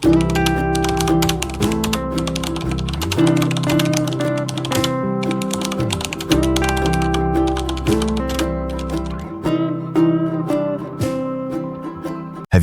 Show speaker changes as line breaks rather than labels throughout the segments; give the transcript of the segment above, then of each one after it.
Have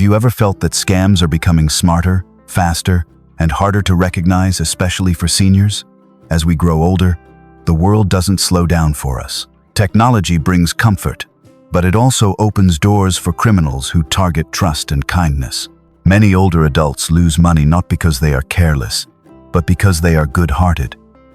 you ever felt that scams are becoming smarter, faster, and harder to recognize, especially for seniors? As we grow older, the world doesn't slow down for us. Technology brings comfort, but it also opens doors for criminals who target trust and kindness. Many older adults lose money not because they are careless, but because they are good-hearted.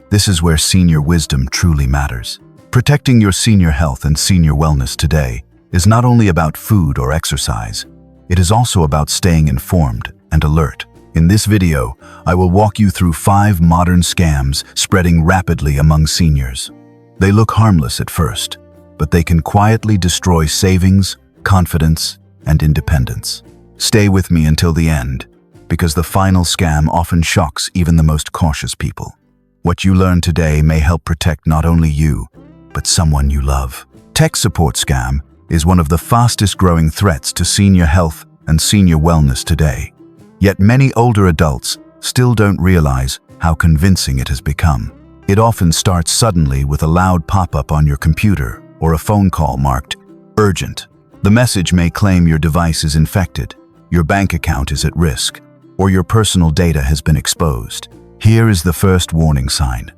This is where senior wisdom truly matters. Protecting your senior health and senior wellness today is not only about food or exercise, it is also about staying informed and alert. In this video, I will walk you through 5 modern scams spreading rapidly among seniors. They look harmless at first, but they can quietly destroy savings, confidence, and independence. Stay with me until the end, because the final scam often shocks even the most cautious people. What you learn today may help protect not only you, but someone you love. Tech support scam is one of the fastest growing threats to senior health and senior wellness today. Yet many older adults still don't realize how convincing it has become. It often starts suddenly with a loud pop-up on your computer or a phone call marked urgent. The message may claim your device is infected, your bank account is at risk, or your personal data has been exposed. Here is the first warning sign.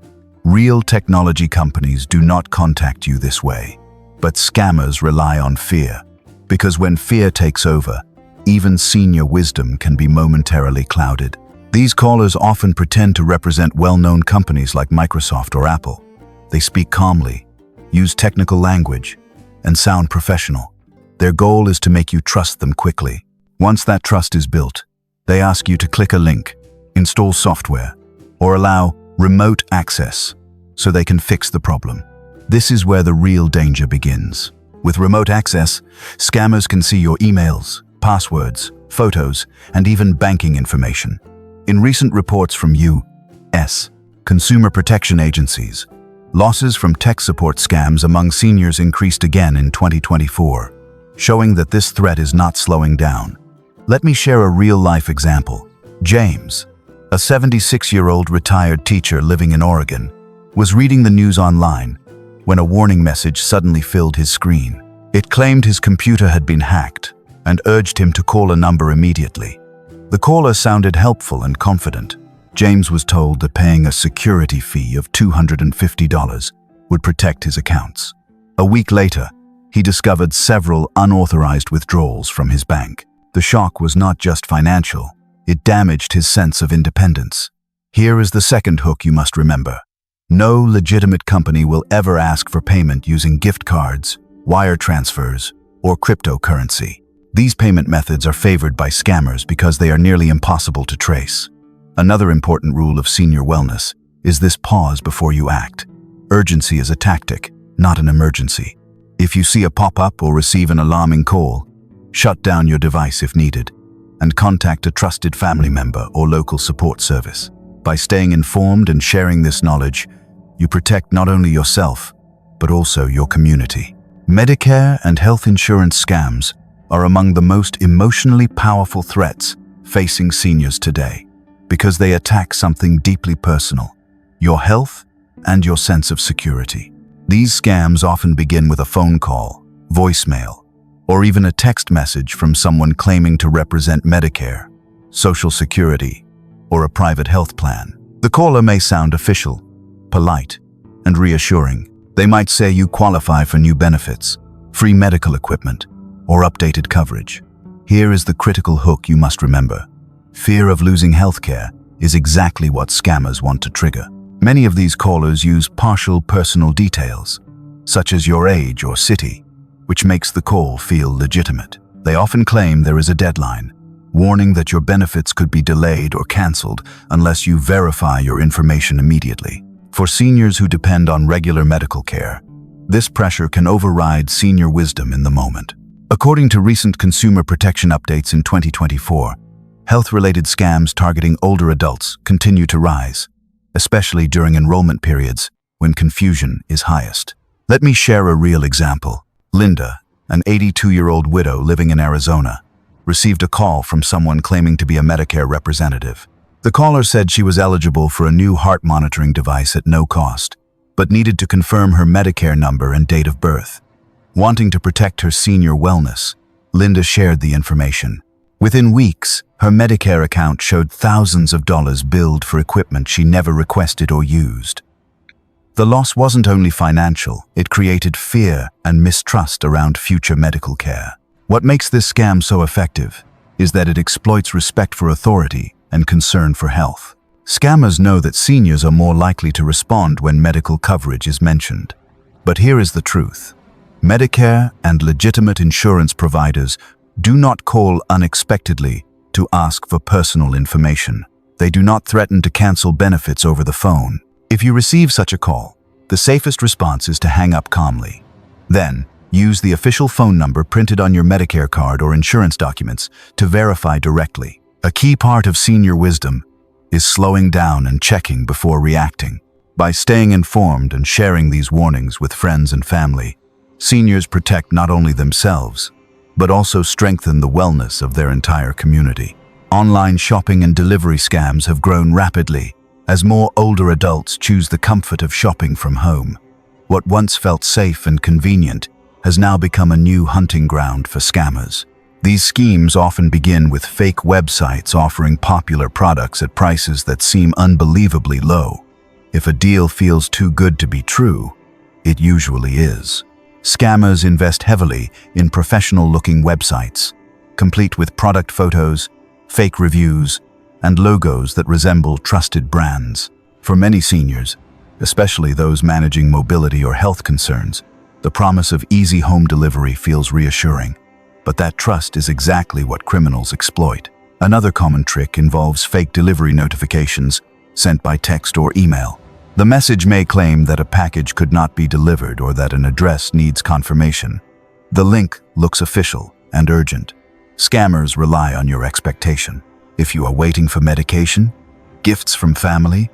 Real technology companies do not contact you this way, but scammers rely on fear. Because when fear takes over, even senior wisdom can be momentarily clouded. These callers often pretend to represent well-known companies like Microsoft or Apple. They speak calmly, use technical language, and sound professional. Their goal is to make you trust them quickly. Once that trust is built, they ask you to click a link, install software, or allow remote access so they can fix the problem. This is where the real danger begins. With remote access, scammers can see your emails, passwords, photos, and even banking information. In recent reports from U.S. consumer protection agencies, losses from tech support scams among seniors increased again in 2024, showing that this threat is not slowing down. Let me share a real-life example. James, a 76-year-old retired teacher living in Oregon, was reading the news online when a warning message suddenly filled his screen. It claimed his computer had been hacked and urged him to call a number immediately. The caller sounded helpful and confident. James was told that paying a security fee of $250 would protect his accounts. A week later, he discovered several unauthorized withdrawals from his bank. The shock was not just financial, it damaged his sense of independence. Here is the second hook you must remember. No legitimate company will ever ask for payment using gift cards, wire transfers, or cryptocurrency. These payment methods are favored by scammers because they are nearly impossible to trace. Another important rule of senior wellness is this: pause before you act. Urgency is a tactic, not an emergency. If you see a pop-up or receive an alarming call, shut down your device if needed, and contact a trusted family member or local support service. By staying informed and sharing this knowledge, you protect not only yourself, but also your community. Medicare and health insurance scams are among the most emotionally powerful threats facing seniors today, because they attack something deeply personal: your health and your sense of security. These scams often begin with a phone call, voicemail, or even a text message from someone claiming to represent Medicare, Social Security, or a private health plan. The caller may sound official, polite, and reassuring. They might say you qualify for new benefits, free medical equipment, or updated coverage. Here is the critical hook you must remember. Fear of losing healthcare is exactly what scammers want to trigger. Many of these callers use partial personal details, such as your age or city, which makes the call feel legitimate. They often claim there is a deadline, warning that your benefits could be delayed or cancelled unless you verify your information immediately. For seniors who depend on regular medical care, this pressure can override senior wisdom in the moment. According to recent consumer protection updates in 2024, health-related scams targeting older adults continue to rise, especially during enrollment periods when confusion is highest. Let me share a real example. Linda, an 82-year-old widow living in Arizona, received a call from someone claiming to be a Medicare representative. The caller said she was eligible for a new heart monitoring device at no cost, but needed to confirm her Medicare number and date of birth. Wanting to protect her senior wellness, Linda shared the information. Within weeks, her Medicare account showed thousands of dollars billed for equipment she never requested or used. The loss wasn't only financial, it created fear and mistrust around future medical care. What makes this scam so effective is that it exploits respect for authority and concern for health. Scammers know that seniors are more likely to respond when medical coverage is mentioned. But here is the truth. Medicare and legitimate insurance providers do not call unexpectedly to ask for personal information. They do not threaten to cancel benefits over the phone. If you receive such a call, the safest response is to hang up calmly. Then, use the official phone number printed on your Medicare card or insurance documents to verify directly. A key part of senior wisdom is slowing down and checking before reacting. By staying informed and sharing these warnings with friends and family, seniors protect not only themselves, but also strengthen the wellness of their entire community. Online shopping and delivery scams have grown rapidly as more older adults choose the comfort of shopping from home. What once felt safe and convenient has now become a new hunting ground for scammers. These schemes often begin with fake websites offering popular products at prices that seem unbelievably low. If a deal feels too good to be true, it usually is. Scammers invest heavily in professional-looking websites, complete with product photos, fake reviews, and logos that resemble trusted brands. For many seniors, especially those managing mobility or health concerns, the promise of easy home delivery feels reassuring. But that trust is exactly what criminals exploit. Another common trick involves fake delivery notifications sent by text or email. The message may claim that a package could not be delivered or that an address needs confirmation. The link looks official and urgent. Scammers rely on your expectation. If you are waiting for medication, gifts from family,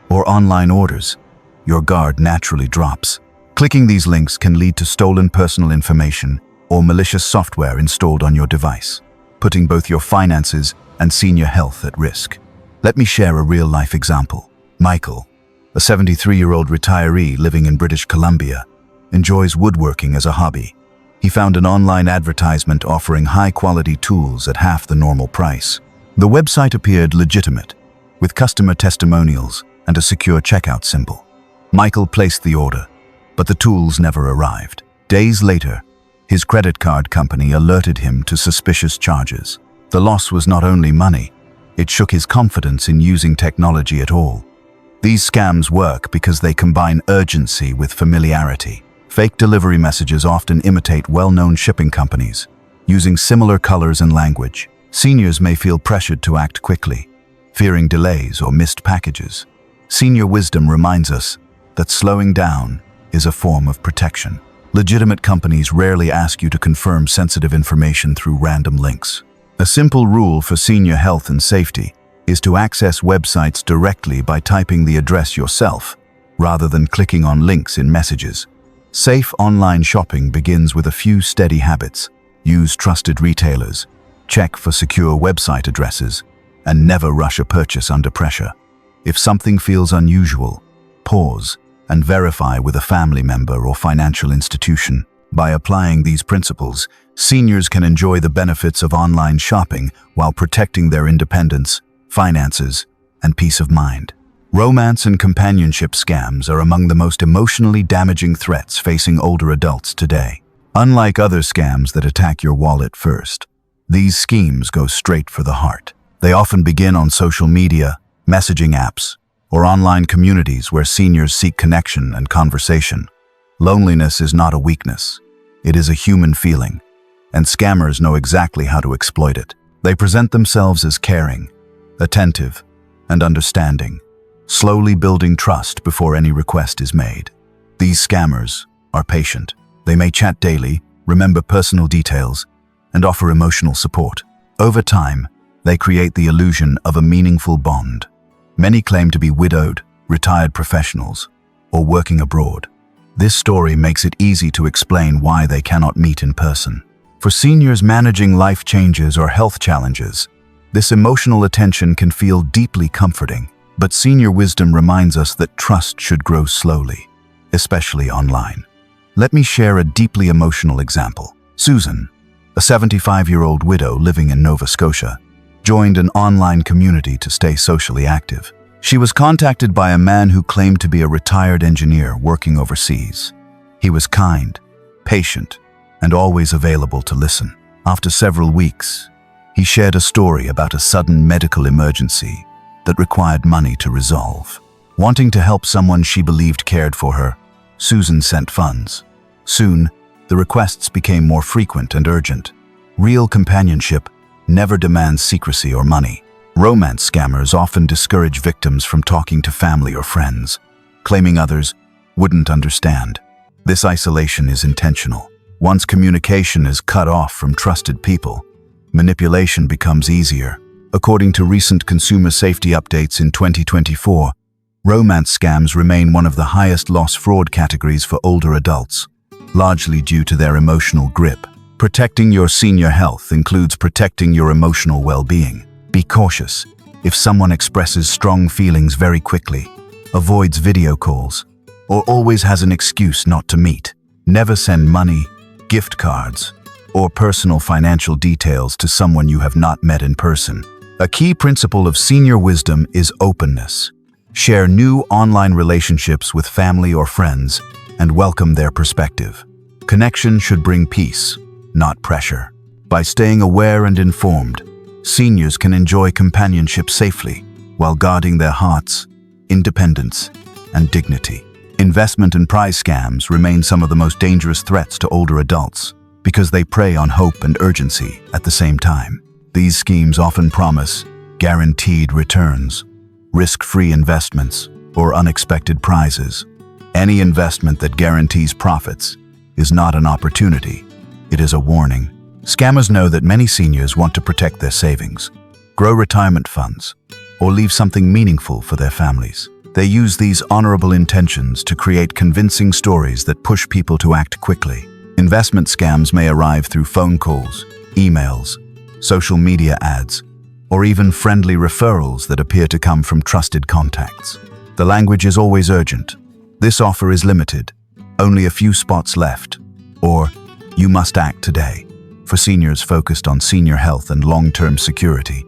or online orders, your guard naturally drops. Clicking these links can lead to stolen personal information or malicious software installed on your device, putting both your finances and senior health at risk. Let me share a real-life example. Michael, a 73-year-old retiree living in British Columbia, enjoys woodworking as a hobby. He found an online advertisement offering high-quality tools at half the normal price. The website appeared legitimate, with customer testimonials and a secure checkout symbol. Michael placed the order, but the tools never arrived. Days later, his credit card company alerted him to suspicious charges. The loss was not only money, it shook his confidence in using technology at all. These scams work because they combine urgency with familiarity. Fake delivery messages often imitate well-known shipping companies, using similar colors and language. Seniors may feel pressured to act quickly, fearing delays or missed packages. Senior wisdom reminds us that slowing down is a form of protection. Legitimate companies rarely ask you to confirm sensitive information through random links. A simple rule for senior health and safety is to access websites directly by typing the address yourself, rather than clicking on links in messages. Safe online shopping begins with a few steady habits. Use trusted retailers, check for secure website addresses, and never rush a purchase under pressure. If something feels unusual, pause and verify with a family member or financial institution. By applying these principles, seniors can enjoy the benefits of online shopping while protecting their independence, finances, and peace of mind. Romance and companionship scams are among the most emotionally damaging threats facing older adults today. Unlike other scams that attack your wallet first, these schemes go straight for the heart. They often begin on social media, messaging apps, or online communities where seniors seek connection and conversation. Loneliness is not a weakness. It is a human feeling, and scammers know exactly how to exploit it. They present themselves as caring, attentive, and understanding, slowly building trust before any request is made. These scammers are patient. They may chat daily, remember personal details, and offer emotional support. Over time, they create the illusion of a meaningful bond. Many claim to be widowed, retired professionals, or working abroad. This story makes it easy to explain why they cannot meet in person. For seniors managing life changes or health challenges, this emotional attention can feel deeply comforting. But senior wisdom reminds us that trust should grow slowly, especially online. Let me share a deeply emotional example. Susan, a 75-year-old widow living in Nova Scotia, joined an online community to stay socially active. She was contacted by a man who claimed to be a retired engineer working overseas. He was kind, patient, and always available to listen. After several weeks, he shared a story about a sudden medical emergency that required money to resolve. Wanting to help someone she believed cared for her, Susan sent funds. Soon, the requests became more frequent and urgent. Real companionship never demands secrecy or money. Romance scammers often discourage victims from talking to family or friends, claiming others wouldn't understand. This isolation is intentional. Once communication is cut off from trusted people, manipulation becomes easier. According to recent consumer safety updates in 2024, romance scams remain one of the highest loss fraud categories for older adults, largely due to their emotional grip. Protecting your senior health includes protecting your emotional well-being. Be cautious. If someone expresses strong feelings very quickly, avoids video calls, or always has an excuse not to meet, never send money, gift cards, or personal financial details to someone you have not met in person. A key principle of senior wisdom is openness. Share new online relationships with family or friends and welcome their perspective. Connection should bring peace, not pressure. By staying aware and informed, seniors can enjoy companionship safely while guarding their hearts, independence, and dignity. Investment and prize scams remain some of the most dangerous threats to older adults because they prey on hope and urgency at the same time. These schemes often promise guaranteed returns, risk-free investments, or unexpected prizes. Any investment that guarantees profits is not an opportunity, it is a warning. Scammers know that many seniors want to protect their savings, grow retirement funds, or leave something meaningful for their families. They use these honorable intentions to create convincing stories that push people to act quickly. Investment scams may arrive through phone calls, emails, social media ads, or even friendly referrals that appear to come from trusted contacts. The language is always urgent. This offer is limited, only a few spots left, or you must act today. For seniors focused on senior health and long-term security,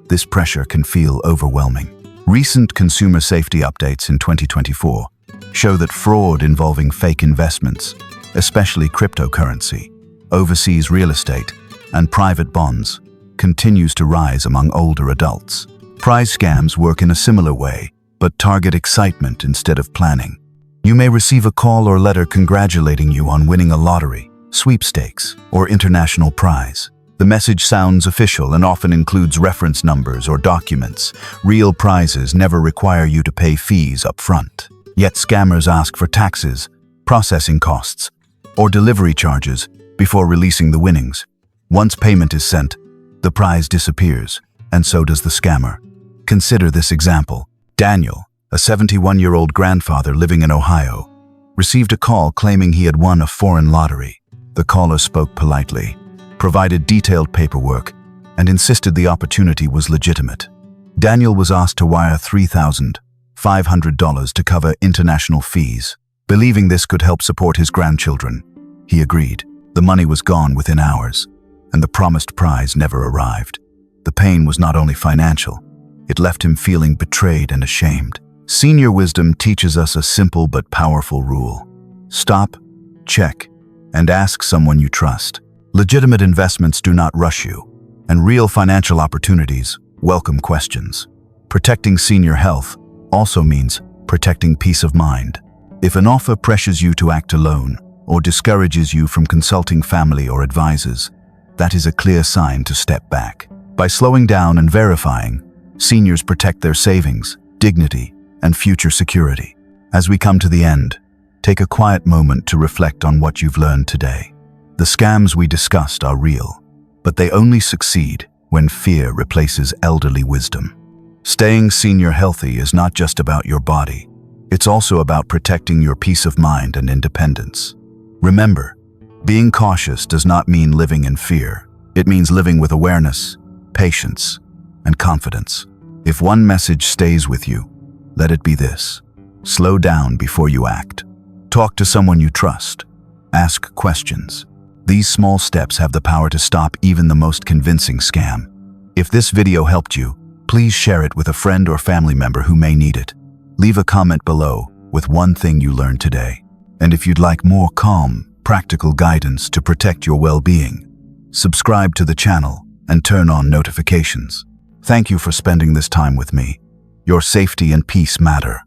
this pressure can feel overwhelming. Recent consumer safety updates in 2024 show that fraud involving fake investments, especially cryptocurrency, overseas real estate, and private bonds, continues to rise among older adults. Prize scams work in a similar way, but target excitement instead of planning. You may receive a call or letter congratulating you on winning a lottery, sweepstakes, or international prize. The message sounds official and often includes reference numbers or documents. Real prizes never require you to pay fees up front. Yet scammers ask for taxes, processing costs, or delivery charges before releasing the winnings. Once payment is sent, the prize disappears, and so does the scammer. Consider this example. Daniel, a 71-year-old grandfather living in Ohio, received a call claiming he had won a foreign lottery. The caller spoke politely, provided detailed paperwork, and insisted the opportunity was legitimate. Daniel was asked to wire $3,500 to cover international fees. Believing this could help support his grandchildren, he agreed. The money was gone within hours, and the promised prize never arrived. The pain was not only financial, it left him feeling betrayed and ashamed. Senior wisdom teaches us a simple but powerful rule. Stop, check, and ask someone you trust. Legitimate investments do not rush you, and real financial opportunities welcome questions. Protecting senior health also means protecting peace of mind. If an offer pressures you to act alone or discourages you from consulting family or advisors, that is a clear sign to step back. By slowing down and verifying, seniors protect their savings, dignity, and future security. As we come to the end, take a quiet moment to reflect on what you've learned today. The scams we discussed are real, but they only succeed when fear replaces elderly wisdom. Staying senior healthy is not just about your body. It's also about protecting your peace of mind and independence. Remember, Being cautious does not mean living in fear. It means living with awareness, patience, and confidence. If one message stays with you, let it be this: slow down before you act. Talk to someone you trust. Ask questions. These small steps have the power to stop even the most convincing scam. If this video helped you, please share it with a friend or family member who may need it. Leave a comment below with one thing you learned today. And if you'd like more calm, practical guidance to protect your well-being, subscribe to the channel and turn on notifications. Thank you for spending this time with me. Your safety and peace matter.